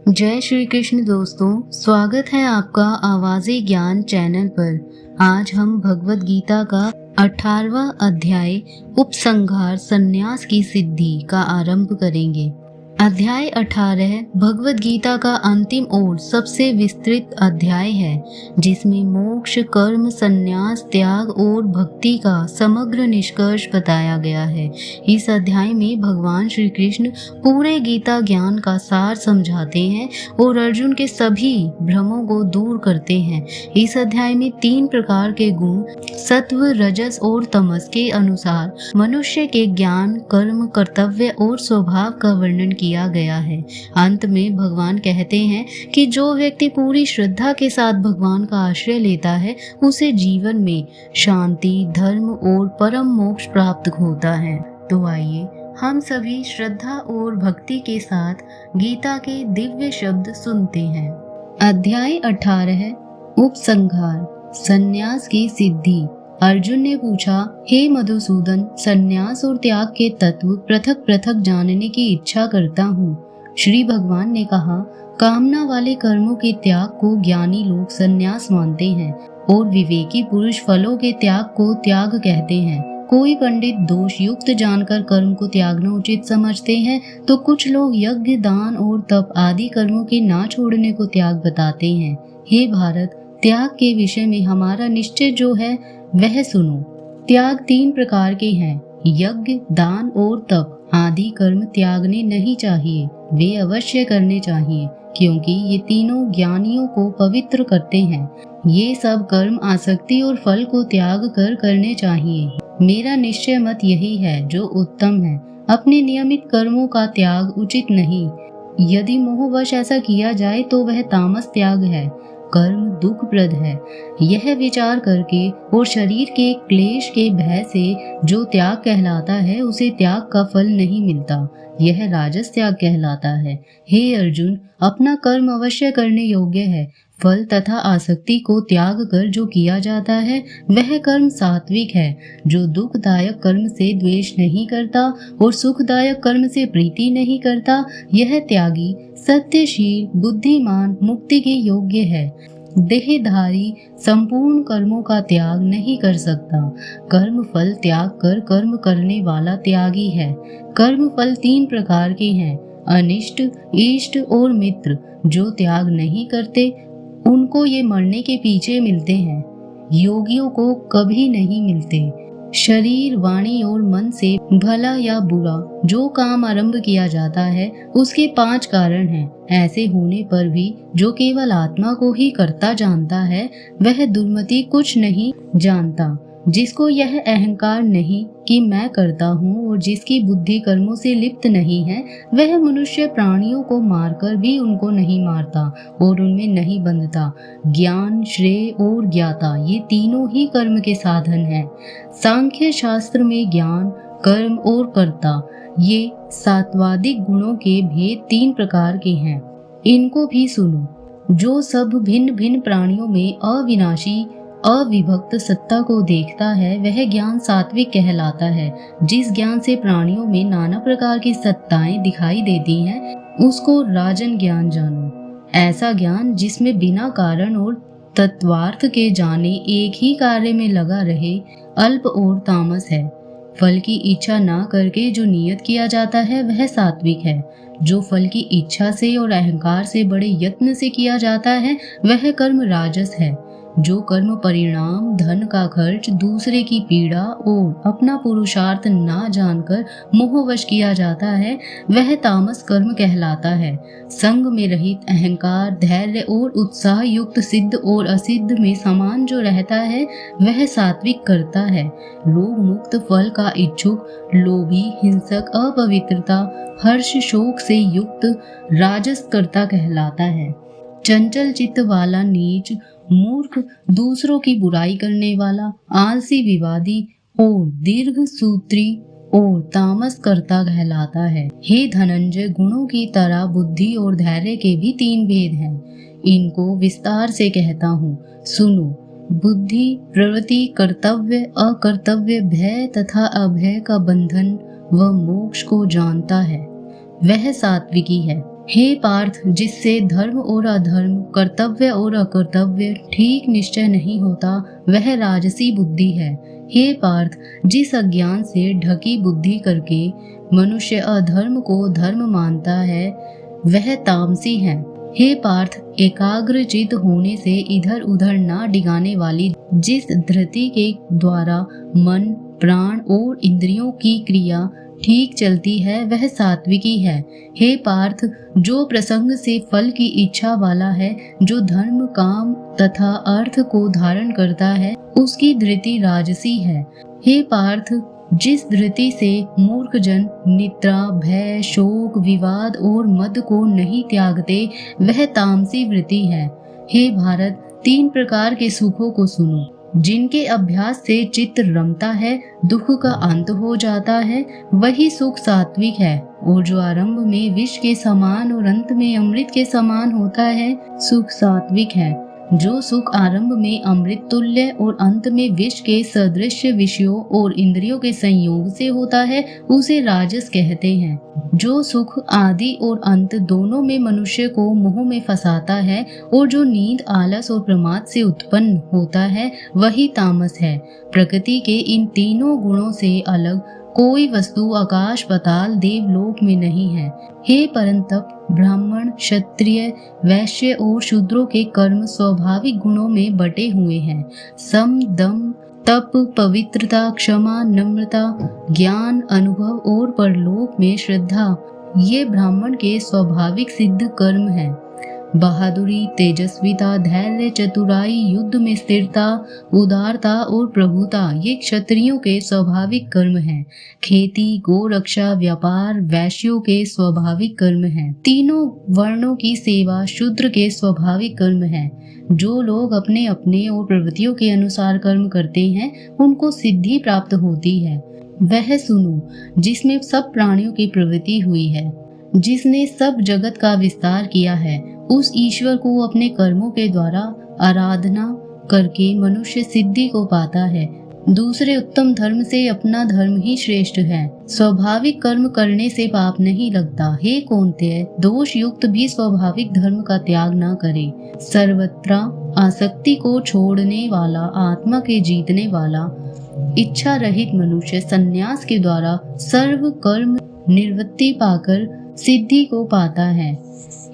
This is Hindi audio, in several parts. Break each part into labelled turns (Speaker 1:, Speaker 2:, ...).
Speaker 1: जय श्री कृष्ण दोस्तों, स्वागत है आपका आवाज़े ज्ञान चैनल पर। आज हम भगवत गीता का 18वां अध्याय उपसंहार संन्यास की सिद्धि का आरंभ करेंगे। अध्याय 18 भगवत गीता का अंतिम और सबसे विस्तृत अध्याय है, जिसमें मोक्ष, कर्म, संन्यास, त्याग और भक्ति का समग्र निष्कर्ष बताया गया है। इस अध्याय में भगवान श्री कृष्ण पूरे गीता ज्ञान का सार समझाते हैं और अर्जुन के सभी भ्रमों को दूर करते हैं। इस अध्याय में 3 प्रकार के गुण सत्व, रजस और तमस के अनुसार मनुष्य के ज्ञान, कर्म, कर्तव्य और स्वभाव का वर्णन किया गया है। अंत में भगवान कहते हैं कि जो व्यक्ति पूरी श्रद्धा के साथ भगवान का आश्रय लेता है, उसे जीवन में शांति, धर्म और परम मोक्ष प्राप्त होता है। तो आइए हम सभी श्रद्धा और भक्ति के साथ गीता के दिव्य शब्द सुनते हैं। अध्याय 18 उपसंहार संन्यास की सिद्धि। अर्जुन ने पूछा, हे मधुसूदन, संन्यास और त्याग के तत्व पृथक पृथक जानने की इच्छा करता हूँ। श्री भगवान ने कहा, कामना वाले कर्मों के त्याग को ज्ञानी लोग संन्यास मानते हैं और विवेकी पुरुष फलों के त्याग को त्याग कहते हैं। कोई पंडित दोष युक्त जानकर कर्म को त्यागना उचित समझते हैं, तो कुछ लोग यज्ञ, दान और तप आदि कर्मों के ना छोड़ने को त्याग बताते हैं। हे भारत, त्याग के विषय में हमारा निश्चय जो है वह सुनो। त्याग 3 प्रकार के हैं, यज्ञ, दान और तप आदि कर्म त्यागने नहीं चाहिए, वे अवश्य करने चाहिए, क्योंकि ये तीनों ज्ञानियों को पवित्र करते हैं। ये सब कर्म आसक्ति और फल को त्याग कर करने चाहिए। मेरा निश्चय मत यही है जो उत्तम है। अपने नियमित कर्मों का त्याग उचित नहीं। यदि मोहवश ऐसा किया जाए तो वह तामस त्याग है। कर्म दुखप्रद है। यह विचार करके और शरीर के क्लेश के भय से जो त्याग कहलाता है, उसे त्याग का फल नहीं मिलता। यह राजस त्याग कहलाता है। हे अर्जुन, अपना कर्म अवश्य करने योग्य है। फल तथा आसक्ति को त्याग कर जो किया जाता है, वह कर्म सात्विक है। जो दुखदायक कर्म से द्वेष नहीं करता और सुखदायक कर्म से प्रीति नहीं करता, यह त्यागी, सत्यशील, बुद्धिमान, मुक्ति के योग्य है। देहधारी संपूर्ण कर्मों का त्याग नहीं कर सकता। कर्म फल त्याग कर कर्म करने वाला त्यागी है। कर्म फल 3 प्रकार के हैं, अनिष्ट, इष्ट और मित्र। जो त्याग नहीं करते, उनको ये मरने के पीछे मिलते हैं। योगियों को कभी नहीं मिलते। शरीर, वाणी और मन से भला या बुरा जो काम आरंभ किया जाता है, उसके 5 कारण हैं। ऐसे होने पर भी जो केवल आत्मा को ही करता जानता है, वह दुर्मति कुछ नहीं जानता। जिसको यह अहंकार नहीं कि मैं करता हूँ और जिसकी बुद्धि कर्मों से लिप्त नहीं है, वह मनुष्य प्राणियों को मारकर भी उनको नहीं मारता और उनमें नहीं बंधता। ज्ञान, श्रेय और ज्ञाता, ये तीनों ही कर्म के साधन हैं। सांख्य शास्त्र में ज्ञान, कर्म और कर्ता, ये सात्वादिक गुणों के भेद 3 प्रकार के हैं। इनको भी सुनो। जो सब भिन्न भिन्न प्राणियों में अविनाशी अविभक्त सत्ता को देखता है, वह ज्ञान सात्विक कहलाता है। जिस ज्ञान से प्राणियों में नाना प्रकार की सत्ताएं दिखाई देती हैं, उसको राजन ज्ञान जानो। ऐसा ज्ञान जिसमें बिना कारण और तत्वार्थ के जाने एक ही कार्य में लगा रहे, अल्प और तामस है। फल की इच्छा ना करके जो नियत किया जाता है, वह सात्विक है। जो फल की इच्छा से और अहंकार से बड़े यत्न से किया जाता है, वह कर्म राजस है। जो कर्म परिणाम, धन का खर्च, दूसरे की पीड़ा और अपना पुरुषार्थ ना जानकर मोहवश किया जाता है, वह तामस कर्म कहलाता है। संग में रहित अहंकार, धैर्य और उत्साह युक्त सिद्ध और असिद्ध में समान जो रहता है, वह सात्विक करता है। रोग मुक्त, फल का इच्छुक, लोभी, हिंसक, अपवित्रता, हर्ष, शोक से युक्त राजस कर्ता कहलाता है। चंचल चित्त वाला नीच, मूर्ख, दूसरों की बुराई करने वाला, आलसी, विवादी और दीर्घ सूत्री और तामस कर्ता कहलाता है। हे धनंजय, गुणों की तरह बुद्धि और धैर्य के भी 3 भेद हैं। इनको विस्तार से कहता हूँ, सुनो। बुद्धि, प्रवृत्ति, कर्तव्य, अकर्तव्य, भय तथा अभय का बंधन व मोक्ष को जानता है, वह सात्विकी है। हे पार्थ, जिससे धर्म और अधर्म, कर्तव्य और अकर्तव्य ठीक निश्चय नहीं होता, वह राजसी बुद्धि है। हे पार्थ, जिस अज्ञान से ढकी बुद्धि करके मनुष्य अधर्म को धर्म मानता है, वह तामसी है। हे पार्थ, एकाग्र चित होने से इधर उधर ना डिगाने वाली जिस धृति के द्वारा मन, प्राण और इंद्रियों की क्रिया ठीक चलती है, वह सात्विकी है। हे पार्थ, जो प्रसंग से फल की इच्छा वाला है, जो धर्म, काम तथा अर्थ को धारण करता है, उसकी धृति राजसी है। हे पार्थ, जिस धृति से मूर्ख जन निद्रा, भय, शोक, विवाद और मद को नहीं त्यागते, वह तामसी वृत्ति है। हे भारत, 3 प्रकार के सुखों को सुनो। जिनके अभ्यास से चित्त रमता है, दुख का अंत हो जाता है, वही सुख सात्विक है। और जो आरंभ में विष के समान और अंत में अमृत के समान होता है, सुख सात्विक है। जो सुख आरंभ में अमृत तुल्य और अंत में विष के सदृश विषयों और इंद्रियों के संयोग से होता है, उसे राजस कहते हैं। जो सुख आदि और अंत दोनों में मनुष्य को मोह में फंसाता है और जो नींद, आलस और प्रमाद से उत्पन्न होता है, वही तामस है। प्रकृति के इन तीनों गुणों से अलग कोई वस्तु आकाश, पाताल, देवलोक में नहीं है। हे परंतप, ब्राह्मण, क्षत्रिय, वैश्य और शूद्रों के कर्म स्वाभाविक गुणों में बटे हुए हैं। सम, दम, तप, पवित्रता, क्षमा, नम्रता, ज्ञान, अनुभव और परलोक में श्रद्धा, ये ब्राह्मण के स्वाभाविक सिद्ध कर्म हैं। बहादुरी, तेजस्विता, धैर्य, चतुराई, युद्ध में स्थिरता, उदारता और प्रभुता, ये क्षत्रियों के स्वाभाविक कर्म हैं। खेती, गोरक्षा, व्यापार, वैश्यों के स्वाभाविक कर्म हैं। तीनों वर्णों की सेवा शूद्र के स्वाभाविक कर्म हैं। जो लोग अपने अपने और प्रवृत्तियों के अनुसार कर्म करते हैं, उनको सिद्धि प्राप्त होती है। वह सुनो जिसमें सब प्राणियों की प्रवृत्ति हुई है, जिसने सब जगत का विस्तार किया है, उस ईश्वर को अपने कर्मों के द्वारा आराधना करके मनुष्य सिद्धि को पाता है। दूसरे उत्तम धर्म से अपना धर्म ही श्रेष्ठ है। स्वाभाविक कर्म करने से पाप नहीं लगता। हे कौन्तेय, दोष युक्त भी स्वाभाविक धर्म का त्याग न करे। सर्वत्र आसक्ति को छोड़ने वाला, आत्मा के जीतने वाला, इच्छा रहित मनुष्य संन्यास के द्वारा सर्व कर्म निवृत्ति पाकर सिद्धि को पाता है।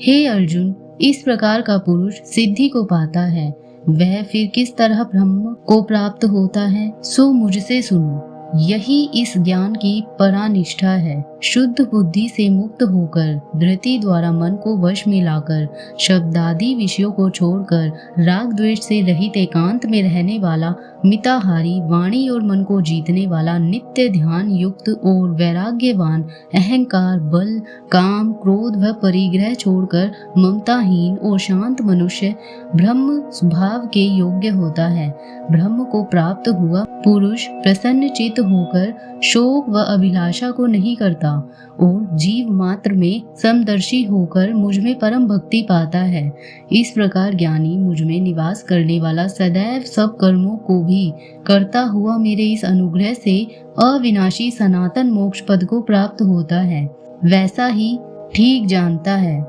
Speaker 1: हे अर्जुन, इस प्रकार का पुरुष सिद्धि को पाता है। वह फिर किस तरह ब्रह्म को प्राप्त होता है, सो मुझसे सुनो। यही इस ज्ञान की परानिष्ठा है। शुद्ध बुद्धि से मुक्त होकर, धृति द्वारा मन को वश में लाकर, शब्दादि विषयों को छोड़कर, राग द्वेष से रहित एकांत में रहने वाला, मिताहारी, वाणी और मन को जीतने वाला, नित्य ध्यान युक्त और वैराग्यवान, अहंकार, बल, काम, क्रोध व परिग्रह छोड़कर ममताहीन और शांत मनुष्य ब्रह्म स्वभाव के योग्य होता है। ब्रह्म को प्राप्त हुआ पुरुष प्रसन्न चित्त होकर शोक व अभिलाषा को नहीं करता और जीव मात्र में समदर्शी होकर मुझ में परम भक्ति पाता है। इस प्रकार ज्ञानी मुझ में निवास करने वाला सदैव सब कर्मों को भी करता हुआ मेरे इस अनुग्रह से अविनाशी सनातन मोक्ष पद को प्राप्त होता है। वैसा ही ठीक जानता है।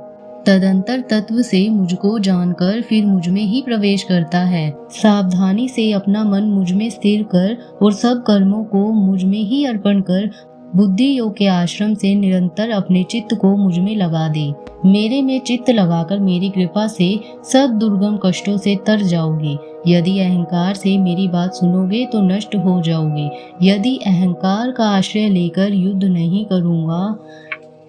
Speaker 1: तदंतर तत्व से मुझको जानकर फिर मुझ में ही प्रवेश करता है। सावधानी से अपना मन मुझ में स्थिर कर और सब कर्मों को मुझ में ही अर्पण कर बुद्धि योग के आश्रम से निरंतर अपने चित्त को मुझ में लगा दे। मेरे में चित्त लगाकर मेरी कृपा से सब दुर्गम कष्टों से तर जाओगे। यदि अहंकार से मेरी बात सुनोगे तो नष्ट हो जाओगे। यदि अहंकार का आश्रय लेकर युद्ध नहीं करूँगा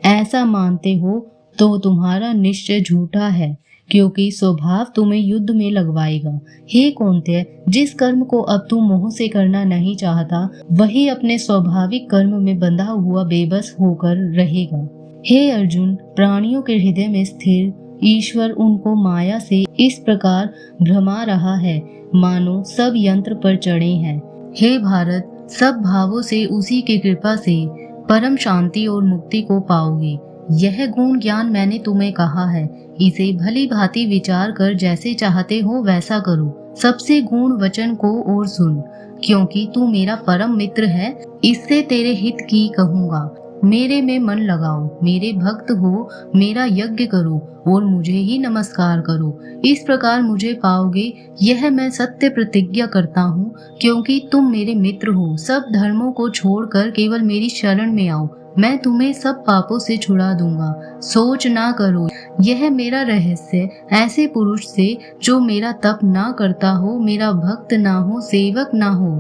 Speaker 1: ऐसा मानते हो तो तुम्हारा निश्चय झूठा है, क्योंकि स्वभाव तुम्हें युद्ध में लगवाएगा। हे कौन्तेय, जिस कर्म को अब तू मोह से करना नहीं चाहता, वही अपने स्वाभाविक कर्म में बंधा हुआ बेबस होकर रहेगा। हे अर्जुन, प्राणियों के हृदय में स्थिर ईश्वर उनको माया से इस प्रकार भ्रमा रहा है मानो सब यंत्र पर चढ़े हैं। हे भारत, सब भावों से उसी की कृपा से परम शांति और मुक्ति को पाओगे। यह गुण ज्ञान मैंने तुम्हें कहा है, इसे भली भांति विचार कर जैसे चाहते हो वैसा करो। सबसे गुण वचन को और सुन, क्योंकि तू मेरा परम मित्र है। इससे तेरे हित की कहूँगा। मेरे में मन लगाओ, मेरे भक्त हो, मेरा यज्ञ करो और मुझे ही नमस्कार करो। इस प्रकार मुझे पाओगे, यह मैं सत्य प्रतिज्ञा करता हूँ, क्योंकि तुम मेरे मित्र हो। सब धर्मों को छोड़कर केवल मेरी शरण में आओ, मैं तुम्हें सब पापों से छुड़ा दूंगा। सोच ना करो, यह मेरा रहस्य ऐसे पुरुष से जो मेरा तप ना करता हो, मेरा भक्त ना हो, सेवक ना हो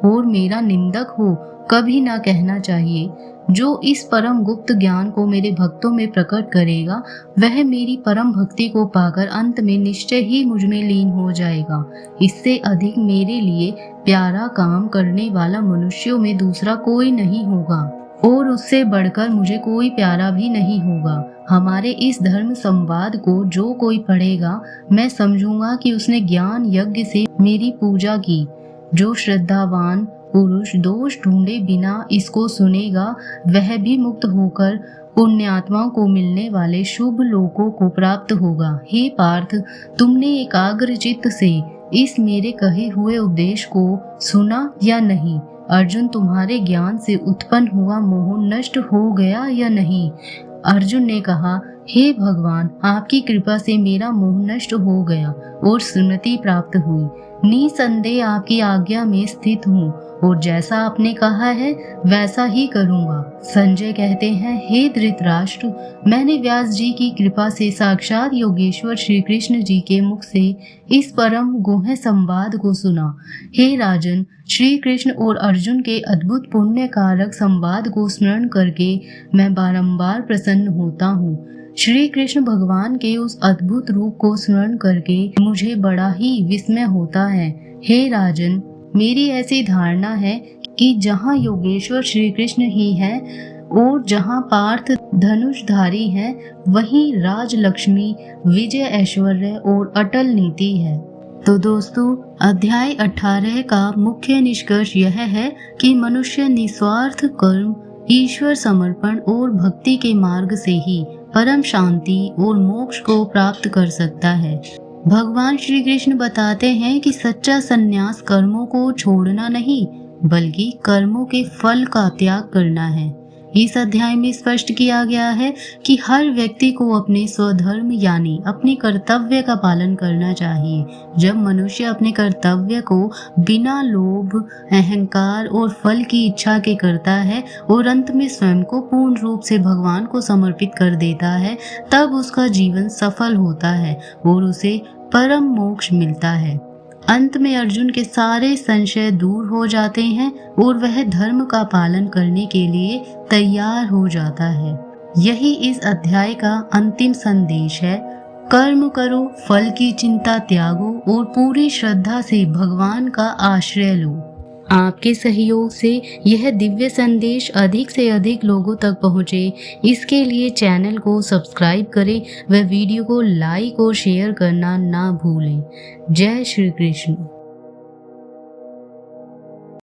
Speaker 1: और मेरा निंदक हो, कभी ना कहना चाहिए। जो इस परम गुप्त ज्ञान को मेरे भक्तों में प्रकट करेगा, वह मेरी परम भक्ति को पाकर अंत में निश्चय ही मुझ में लीन हो जाएगा। इससे अधिक मेरे लिए प्यारा काम करने वाला मनुष्यों में दूसरा कोई नहीं होगा और उससे बढ़कर मुझे कोई प्यारा भी नहीं होगा। हमारे इस धर्म संवाद को जो कोई पढ़ेगा, मैं समझूंगा कि उसने ज्ञान यज्ञ से मेरी पूजा की। जो श्रद्धावान पुरुष दोष ढूंढे बिना इसको सुनेगा, वह भी मुक्त होकर पुण्यात्माओं को मिलने वाले शुभ लोकों को प्राप्त होगा। हे पार्थ, तुमने एकाग्र चित्त से इस मेरे कहे हुए उपदेश को सुना या नहीं? अर्जुन, तुम्हारे ज्ञान से उत्पन्न हुआ मोह नष्ट हो गया या नहीं? अर्जुन ने कहा, हे भगवान, आपकी कृपा से मेरा मोह नष्ट हो गया और स्मृति प्राप्त हुई। निसंदेह आपकी आज्ञा में स्थित हूँ और जैसा आपने कहा है वैसा ही करूँगा। संजय कहते हैं, हे धृतराष्ट्र, मैंने व्यास जी की कृपा से साक्षात योगेश्वर श्री कृष्ण जी के मुख से इस परम गुह्य संवाद को सुना। हे राजन, श्री कृष्ण और अर्जुन के अद्भुत पुण्य कारक संवाद को स्मरण करके मैं बारंबार प्रसन्न होता हूँ। श्री कृष्ण भगवान के उस अद्भुत रूप को स्मरण करके मुझे बड़ा ही विस्मय होता है। हे राजन, मेरी ऐसी धारणा है कि जहाँ योगेश्वर श्री कृष्ण ही है और जहाँ पार्थ धनुषधारी है, वहीं राज लक्ष्मी, विजय ऐश्वर्य और अटल नीति है। तो दोस्तों, अध्याय 18 का मुख्य निष्कर्ष यह है कि मनुष्य निस्वार्थ कर्म, ईश्वर समर्पण और भक्ति के मार्ग से ही परम शांति और मोक्ष को प्राप्त कर सकता है। भगवान श्री कृष्ण बताते हैं कि सच्चा संन्यास कर्मों को छोड़ना नहीं, बल्कि कर्मों के फल का त्याग करना है। इस अध्याय में स्पष्ट किया गया है कि हर व्यक्ति को अपने स्वधर्म यानी अपने कर्तव्य का पालन करना चाहिए। जब मनुष्य अपने कर्तव्य को बिना लोभ, अहंकार और फल की इच्छा के करता है और अंत में स्वयं को पूर्ण रूप से भगवान को समर्पित कर देता है, तब उसका जीवन सफल होता है और उसे परम मोक्ष मिलता है। अंत में अर्जुन के सारे संशय दूर हो जाते हैं और वह धर्म का पालन करने के लिए तैयार हो जाता है। यही इस अध्याय का अंतिम संदेश है। कर्म करो, फल की चिंता त्यागो और पूरी श्रद्धा से भगवान का आश्रय लो। आपके सहयोग से यह दिव्य संदेश अधिक से अधिक लोगों तक पहुँचे, इसके लिए चैनल को सब्सक्राइब करें व वीडियो को लाइक और शेयर करना ना भूलें। जय श्री कृष्ण।